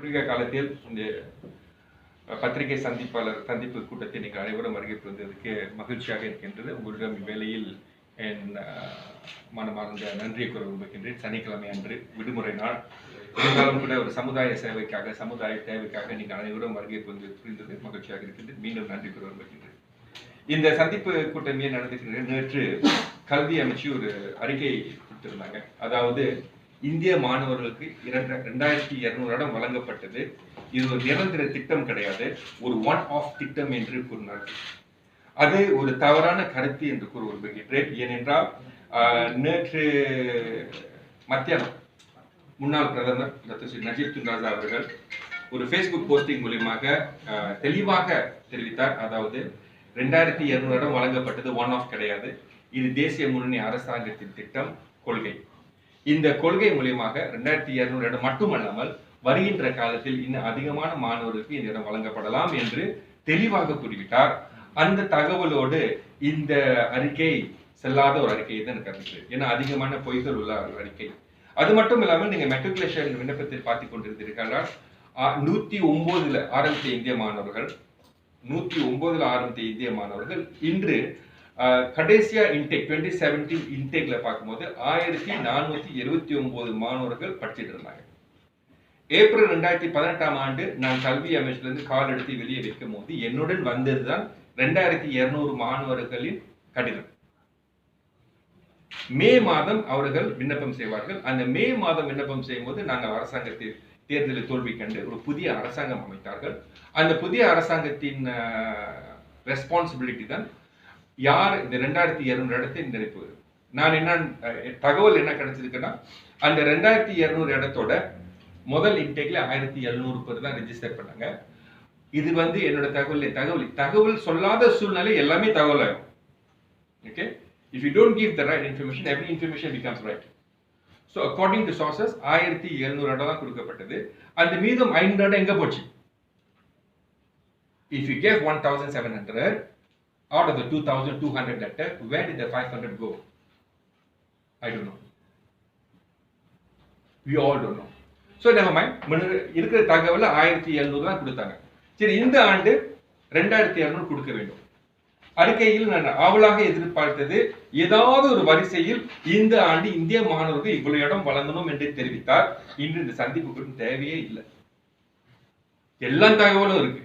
குறுகிய காலத்தில் இந்த பத்திரிகை சந்திப்பு கூட்டத்தை நீங்கள் அனைவரும் வருகை புரிந்ததற்கு மகிழ்ச்சியாக இருக்கின்றது. உங்களிடம் இவ்வேளையில் என் மனமார்ந்த நன்றியை கூற விரும்புகின்றேன். சனிக்கிழமை அன்று விடுமுறை நாள் இருந்தாலும் கூட ஒரு சமுதாய சேவைக்காக, சமுதாய தேவைக்காக நீங்கள் அனைவரும் வருகை புரிந்தது மகிழ்ச்சியாக இருக்கின்றது. மீண்டும் நன்றி கூற விரும்புகின்றேன். இந்த சந்திப்பு கூட்டம் ஏன் நடந்துகின்றது? நேற்று கல்வி அமைச்சு ஒரு அறிக்கை கொடுத்திருந்தாங்க. அதாவது இந்திய மாணவர்களுக்கு 2200 இடம் வழங்கப்பட்டது. இது ஒரு நிரந்தர திட்டம் கிடையாது, ஒரு ஒன் ஆஃப் திட்டம் என்று கூறினார்கள். அது ஒரு தவறான கருத்து என்று கூற விரும்புகின்றேன். ஏனென்றால் நேற்று மத்தியானம் முன்னாள் பிரதமர் டாக்டர் ஸ்ரீ நஜீப் துன்ராஜா அவர்கள் ஒரு ஃபேஸ்புக் போஸ்டிங் மூலியமாக தெளிவாக தெரிவித்தார். அதாவது 2200 இடம் வழங்கப்பட்டது ஒன் ஆஃப் கிடையாது, இது தேசிய முன்னணி அரசாங்கத்தின் திட்டம், கொள்கை. இந்த கொள்கை மூலியமாக 2200 இடம் மட்டுமல்லாமல் வருகின்ற காலத்தில் இன்னும் அதிகமான மாணவர்களுக்கு இந்த இடம் வழங்கப்படலாம் என்று தெளிவாக கூறிவிட்டார். அந்த தகவலோடு இந்த அறிக்கை செல்லாத ஒரு அறிக்கை தான் கருதுகிறேன். ஏன்னா அதிகமான பொய்கள் உள்ள ஒரு அறிக்கை. அது மட்டும் இல்லாமல் நீங்க மெட்ரிகுலேஷன் விண்ணப்பத்தில் பார்த்து கொண்டிருந்தீர்கள். 109 ஆரம்பித்த இந்திய மாணவர்கள் 109 ஆரம்பித்த இந்திய மாணவர்கள் இன்று கடைசியா இன்டேக் 2017 இன்டேக்ல பார்க்கும்போது 1479 மாணவர்கள் படிச்சுட்டு இருந்தாங்க. ஏப்ரல் 2018 ஆண்டு நான் கல்வி அமைச்சிலிருந்து கால் எடுத்து வெளியே வைக்கும் போது என்னுடன் வந்ததுதான் 2200 மாணவர்களின் கடிதம். மே மாதம் அவர்கள் விண்ணப்பம் செய்வார்கள். அந்த மே மாதம் விண்ணப்பம் செய்யும் போது நாங்கள் அரசாங்கத்தில் தேர்தலில் தோல்வி கண்டு ஒரு புதிய அரசாங்கம் அமைத்தார்கள். அந்த புதிய அரசாங்கத்தின் ரெஸ்பான்சிபிலிட்டி தான் யார் இந்த 2200 இடத்தை நிரப்புவது. நான் என்ன தகவல் என்ன கிடைச்சிருக்குன்னா, அந்த 2200 இடத்தோட முதல் இன்டேக்ல 1700 பேர் தான் ரெஜிஸ்டர் பண்ணாங்க. இது என்னோட தகவல் சொல்லாத சூழ்நிலை எல்லாமே தகவல் ஆகும். Okay, if you don't give the right information, every information becomes right. So according to sources 1700 இடம் தான் கொடுக்கப்பட்டது. அந்த மீதம் 500 இடம் எங்க போச்சு? If you gave 1700 out of the 2200 letter, where did the 500 go? I don't know. We all don't know. So never mind. இருக்கிற தகவல் 1700 தான் கொடுத்தாங்க. சரி, இந்த ஆண்டு 2200 கொடுக்க வேண்டும். அறிக்கையில் நான் ஆவலாக எதிர்பார்த்தது ஏதாவது ஒரு வரிசையில் இந்த ஆண்டு இந்திய மாணவர்கள் இவ்வளவு இடம் வழங்கணும் என்று தெரிவித்தார். இன்று இந்த சந்திப்புக்கு தேவையே இல்லை. எல்லா தகவலும் இருக்கு,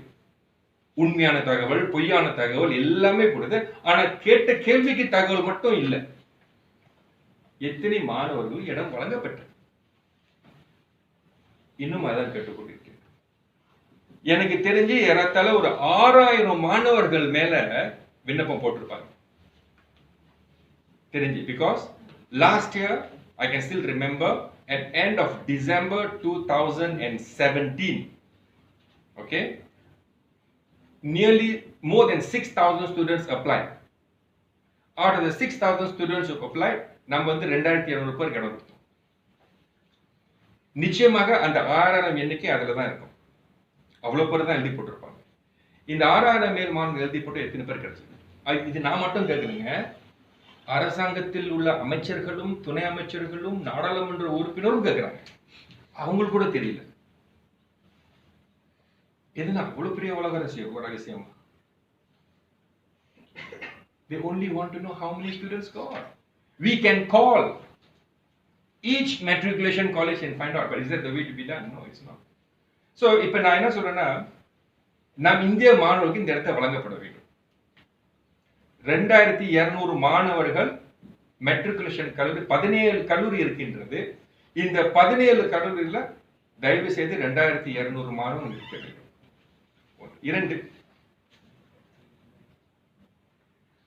உண்மையான தகவல், பொய்யான தகவல் எல்லாமே கொடுது. ஆனா கேட்ட கேள்விக்கு தகவல் மட்டும் இல்லை. எத்தனை மாணவர்கள் இடம் வழங்கப்பட்டது? இன்னும் அதான் கேட்டுக்கொண்டிருக்கிறேன். எனக்கு தெரிஞ்சு ஏறத்தாழ ஒரு 6000 மாணவர்கள் மேல விண்ணப்பம் போட்டிருப்பாங்க தெரிஞ்சு. Because last year I can still remember at end of December 2017, okay, nearly more than 6000 students applied. Out of the 6000 students who applied, நம்ம 2200 பேர் கிடைக்கும். நிச்சயமாக அந்த 6000 எண்ணிக்கை அதுல தான் இருக்கும். அவ்வளவு பேர் தான் எழுதி போட்டிருப்பாங்க. இந்த 6000 மேல் மாணவர்கள் எழுதி போட்டு எத்தனை பேர் கிடைச்சிருக்கு? இது நான் மட்டும் கேட்குறேங்க. அரசாங்கத்தில் உள்ள அமைச்சர்களும் துணை அமைச்சர்களும் நாடாளுமன்ற உறுப்பினரும் கேட்கிறாங்க. அவங்களுக்கு கூட தெரியல. எதுனா அவ்வளவு பெரிய உலக ரகசியம். They only want to know how many students got. We can call each matriculation college and find out, but is that the way to be done? No, it's not. So இப்ப நான் என்ன சொல்றேன்னா, நாம் இந்திய மாணவர்களுக்கு இந்த இடத்தை வழங்கப்பட வேண்டும். 2200 மாணவர்கள் மெட்ரிகுலேஷன் கல்லூரி 17 கல்லூரி இருக்கின்றது. இந்த 17 கல்லூரியில் தயவு செய்து 2200 மாணவர்கள் இருக்க வேண்டும். 2,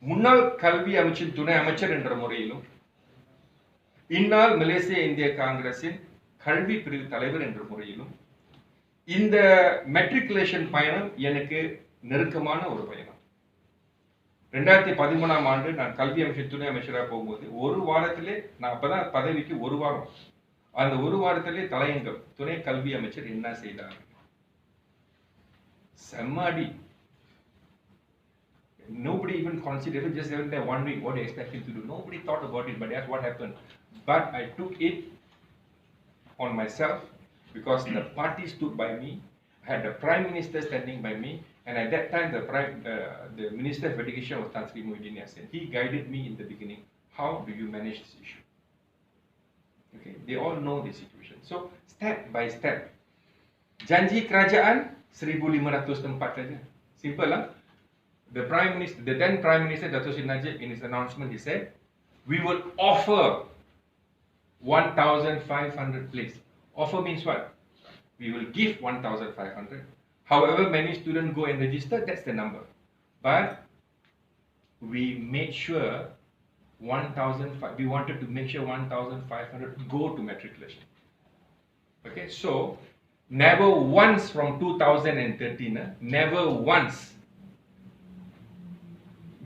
முன்னாள் கல்வி அமைச்சின் துணை அமைச்சர் என்ற முறையிலும் இந்நாள் மலேசிய இந்திய காங்கிரசின் கல்வி பிரிவு தலைவர் என்ற முறையிலும் இந்த மெட்ரிகுலேஷன் பயணம் எனக்கு நெருக்கமான ஒரு பயணம். 2013 ஆண்டு நான் கல்வி அமைச்சர் துணை அமைச்சராக போகும்போது ஒரு வாரத்திலே, நான் அப்பதான் பதவிக்கு ஒரு வாரம், அந்த ஒரு வாரத்திலே தலையங்கம் துணை கல்வி அமைச்சர் என்ன செய்தார். செம்மாடி. Nobody even considered it, just every day wondering what they expect him to do. Nobody thought about it, but that's what happened. But I took it on myself because the party stood by me. I had the Prime Minister standing by me, and at that time the Minister of Education was Tan Sri Muhyiddin Yassin. He guided me in the beginning. How do you manage this issue? Okay, they all know the situation. So step by step. Janji kerajaan 1,500 tempat saja. Simple lah. The then Prime Minister Dato' Sri Najib, in his announcement, he said, we will offer 1,500 places. Offer means what? We will give 1,500. However many students go and register, that's the number. But we made sure we wanted to make sure 1,500 go to matriculation. Okay, so never once from 2013, never once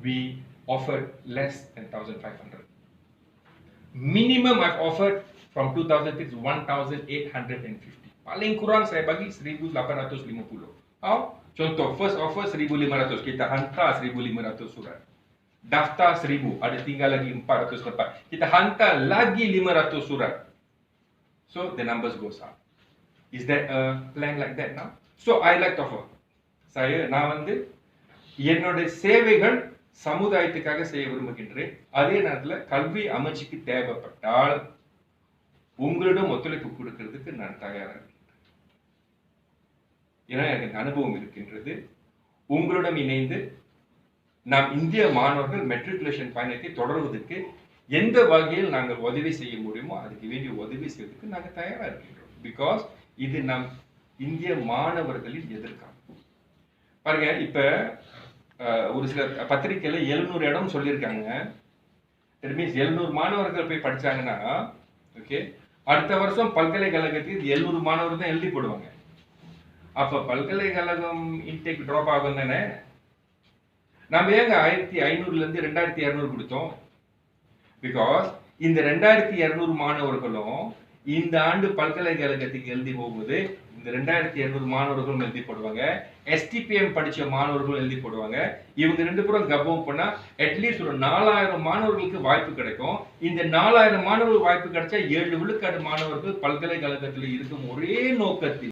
we offered less than 1,500. Minimum I've offered from 2006 is 1,850. Paling kurang saya bagi 1,850. How? Contoh, first offer 1,500, kita hantar 1,500 surat. Daftar 1,000, ada tinggal lagi 400 tempat. Kita hantar lagi 500 surat. So the numbers goes up. Is there a plan like that now? So I like to offer. நான் வந்து என்னோட சேவைகள் சமுதாயத்துக்காக செய்ய விரும்புகின்றேன். அதே நேரத்தில் கல்வி அமைச்சுக்கு தேவைப்பட்டால் உங்களிடம் ஒத்துழைப்பு கொடுக்கிறதுக்கு நான் தயாராக இருக்கின்றேன். ஏன்னா எனக்கு அனுபவம் இருக்கின்றது. உங்களிடம் இணைந்து நாம் இந்திய மாணவர்கள் மெட்ரிகுலேஷன் பயணத்தை தொடர்வதற்கு எந்த வகையில் நாங்கள் உதவி செய்ய முடியுமோ அதுக்கு வேண்டிய உதவி செய்வதற்கு நாங்கள் தயாராக இருக்கின்றோம். பிகாஸ் இது நம் இந்திய மாணவர்களின் எதிர்காலம். பாருங்க, இப்ப ஒரு சில பத்திரிகையில 700 இடம் சொல்லியிருக்காங்க. இட் மீன்ஸ் 700 மாணவர்கள் போய் படிச்சாங்கன்னா, ஓகே, அடுத்த வருஷம் பல்கலைக்கழகத்துக்கு 700 மாணவர்கள் தான் எழுதி போடுவாங்க. அப்ப பல்கலைக்கழகம் இன்டேக் ட்ராப் ஆகும் தானே. நம்ம ஏங்க 1,500ல இருந்து 2,200 கொடுத்தோம்? பிகாஸ் இந்த 2,200 மாணவர்களும் இந்த ஆண்டு பல்கலைக்கழகத்துக்கு எழுதி போகும்போது இந்த 2,200 மாணவர்களும் எழுதி போடுவாங்க. STPM படிச்ச மாணவர்களும் எழுதி போடுவாங்க. இவங்க 2 பேரும் கப்பம் பண்ணா அட்லீஸ்ட் ஒரு 4,000 மாணவர்களுக்கு வாய்ப்பு கிடைக்கும். இந்த 4,000 மாணவர்கள் வாய்ப்பு கிடைச்சா 7 விழுக்காடு மாணவர்கள் பல்கலைக்கழகத்தில் இருக்கும் ஒரே நோக்கத்தில்